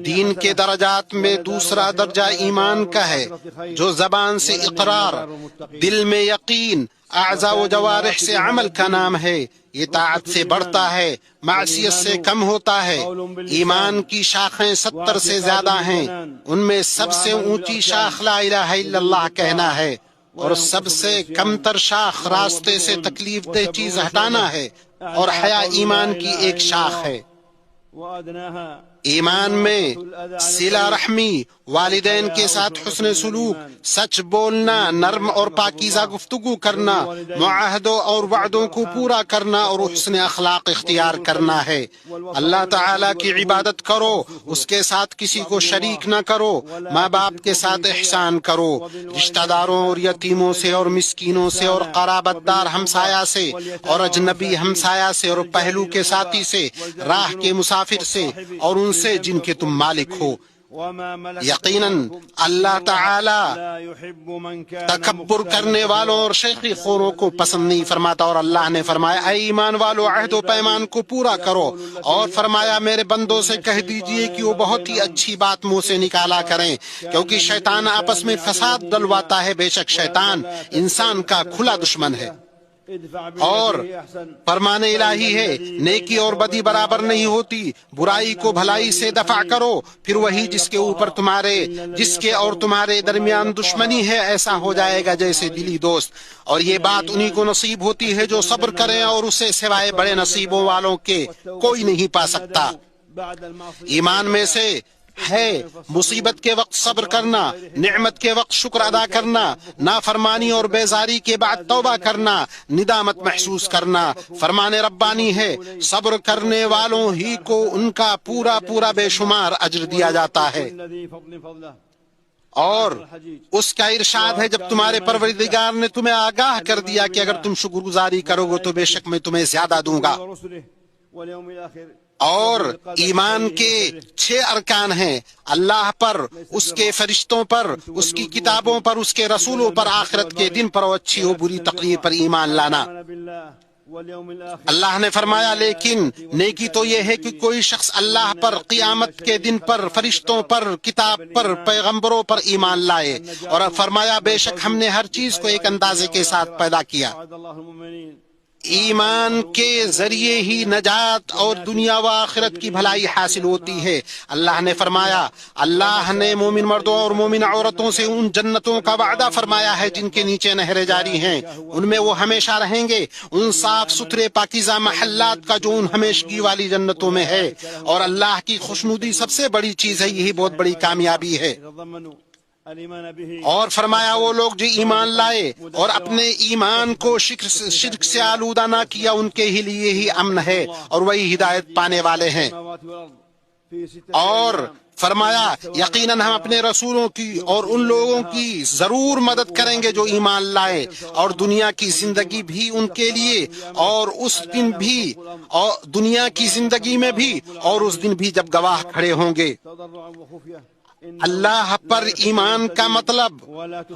دین کے درجات میں دوسرا درجہ ایمان کا ہے، جو زبان سے اقرار، دل میں یقین، اعضاء و جوارح سے عمل کا نام ہے۔ یہ طاعت سے بڑھتا ہے، معصیت سے کم ہوتا ہے۔ ایمان کی شاخیں 70 سے زیادہ ہیں، ان میں سب سے اونچی شاخ لا الہ الا اللہ کہنا ہے، اور سب سے کمتر شاخ راستے سے تکلیف دہ چیز ہٹانا ہے، اور حیا ایمان کی ایک شاخ ہے۔ ایمان میں صلہ رحمی، والدین کے ساتھ حسن سلوک، سچ بولنا، نرم اور پاکیزہ گفتگو کرنا، معاہدوں اور وعدوں کو پورا کرنا اور حسن اخلاق اختیار کرنا ہے۔ اللہ تعالیٰ کی عبادت کرو، اس کے ساتھ کسی کو شریک نہ کرو، ماں باپ کے ساتھ احسان کرو، رشتہ داروں اور یتیموں سے اور مسکینوں سے اور قرابت دار ہمسایہ سے اور اجنبی ہمسایہ سے اور پہلو کے ساتھی سے، راہ کے مسافر سے اور ان سے جن کے تم مالک ہو۔ یقیناً اللہ تعالی تکبر کرنے والوں اور شیخی خوروں کو پسند نہیں فرماتا، اور اللہ نے فرمایا اے ایمان والو عہد و پیمان کو پورا کرو، اور فرمایا میرے بندوں سے کہہ دیجئے کہ وہ بہت ہی اچھی بات منہ سے نکالا کریں، کیونکہ شیطان آپس میں فساد ڈلواتا ہے، بے شک شیطان انسان کا کھلا دشمن ہے۔ اور فرمان الہی ہے نیکی اور بدی برابر نہیں ہوتی، برائی کو بھلائی سے دفع کرو، پھر وہی جس کے اور تمہارے درمیان دشمنی ہے ایسا ہو جائے گا جیسے دلی دوست، اور یہ بات انہی کو نصیب ہوتی ہے جو صبر کریں، اور اسے سوائے بڑے نصیبوں والوں کے کوئی نہیں پا سکتا۔ ایمان میں سے ہے مصیبت کے وقت صبر کرنا، نعمت کے وقت شکر ادا کرنا، نافرمانی اور بیزاری کے بعد توبہ کرنا، ندامت محسوس کرنا۔ فرمان ربانی ہے صبر کرنے والوں ہی کو ان کا پورا پورا بے شمار اجر دیا جاتا ہے۔ اور اس کا ارشاد ہے جب تمہارے پروردگار نے تمہیں آگاہ کر دیا کہ اگر تم شکر گزاری کرو گے تو بے شک میں تمہیں زیادہ دوں گا۔ اور ایمان کے 6 ارکان ہیں، اللہ پر، اس کے فرشتوں پر، اس کی کتابوں پر، اس کے رسولوں پر، آخرت کے دن پر اور اچھی و بری تقدیر پر ایمان لانا۔ اللہ نے فرمایا لیکن نیکی تو یہ ہے کہ کوئی شخص اللہ پر، قیامت کے دن پر، فرشتوں پر، کتاب پر، پیغمبروں پر ایمان لائے، اور فرمایا بے شک ہم نے ہر چیز کو ایک اندازے کے ساتھ پیدا کیا۔ ایمان کے ذریعے ہی نجات اور دنیا و آخرت کی بھلائی حاصل ہوتی ہے۔ اللہ نے فرمایا اللہ نے مومن مردوں اور مومن عورتوں سے ان جنتوں کا وعدہ فرمایا ہے جن کے نیچے نہریں جاری ہیں، ان میں وہ ہمیشہ رہیں گے، ان صاف ستھرے پاکیزہ محلات کا جو ان ہمیشگی والی جنتوں میں ہے، اور اللہ کی خوشنودی سب سے بڑی چیز ہے، یہی بہت بڑی کامیابی ہے۔ اور فرمایا وہ لوگ جو ایمان لائے اور اپنے ایمان کو شرک سے آلودہ نہ کیا، ان کے ہی لیے ہی امن ہے اور وہی ہدایت پانے والے ہیں۔ اور فرمایا یقیناً ہم اپنے رسولوں کی اور ان لوگوں کی ضرور مدد کریں گے جو ایمان لائے، اور دنیا کی زندگی بھی ان کے لیے، اور اس دن بھی، اور دنیا کی زندگی میں بھی اور اس دن بھی جب گواہ کھڑے ہوں گے۔ اللہ پر ایمان کا مطلب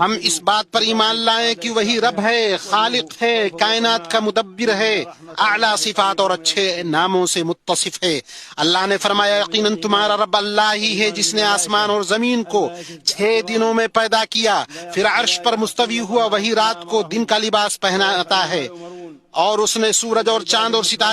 ہم اس بات پر ایمان لائیں کہ وہی رب ہے، خالق ہے، کائنات کا مدبر ہے، اعلیٰ صفات اور اچھے ناموں سے متصف ہے۔ اللہ نے فرمایا یقیناً تمہارا رب اللہ ہی ہے جس نے آسمان اور زمین کو 6 دنوں میں پیدا کیا، پھر عرش پر مستوی ہوا، وہی رات کو دن کا لباس پہناتا ہے، اور اس نے سورج اور چاند اور ستارے